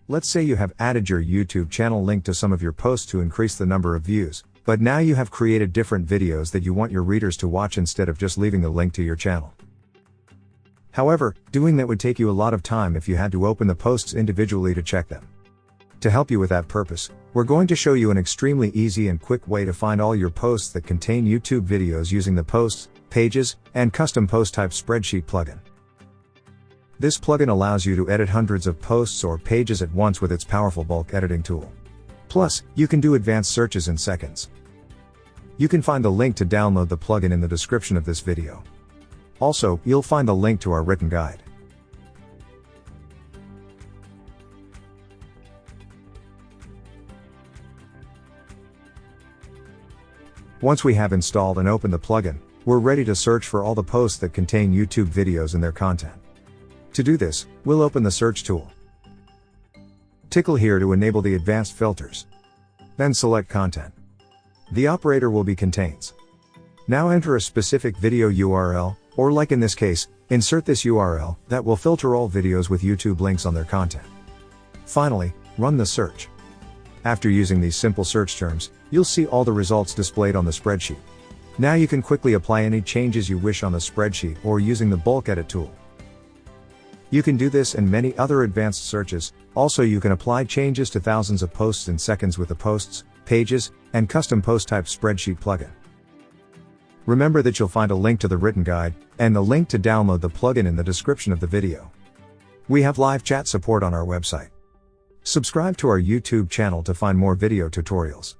Let's say you have added your YouTube channel link to some of your posts to increase the number of views, but now you have created different videos that you want your readers to watch instead of just leaving the link to your channel. However, doing that would take you a lot of time if you had to open the posts individually to check them. To help you with that purpose, we're going to show you an extremely easy and quick way to find all your posts that contain YouTube videos using the Posts, Pages, and Custom Post Type Spreadsheet plugin. This plugin allows you to edit hundreds of posts or pages at once with its powerful bulk editing tool. Plus, you can do advanced searches in seconds. You can find the link to download the plugin in the description of this video. Also, you'll find the link to our written guide. Once we have installed and opened the plugin, we're ready to search for all the posts that contain YouTube videos and their content. To do this, we'll open the search tool. Tickle here to enable the advanced filters. Then select Content. The operator will be Contains. Now enter a specific video URL, or like in this case, insert this URL, that will filter all videos with YouTube links on their content. Finally, run the search. After using these simple search terms, you'll see all the results displayed on the spreadsheet. Now you can quickly apply any changes you wish on the spreadsheet or using the bulk edit tool. You can do this and many other advanced searches. Also, you can apply changes to thousands of posts in seconds with the Posts, Pages, and Custom Post Type Spreadsheet plugin. Remember that you'll find a link to the written guide, and the link to download the plugin in the description of the video. We have live chat support on our website. Subscribe to our YouTube channel to find more video tutorials.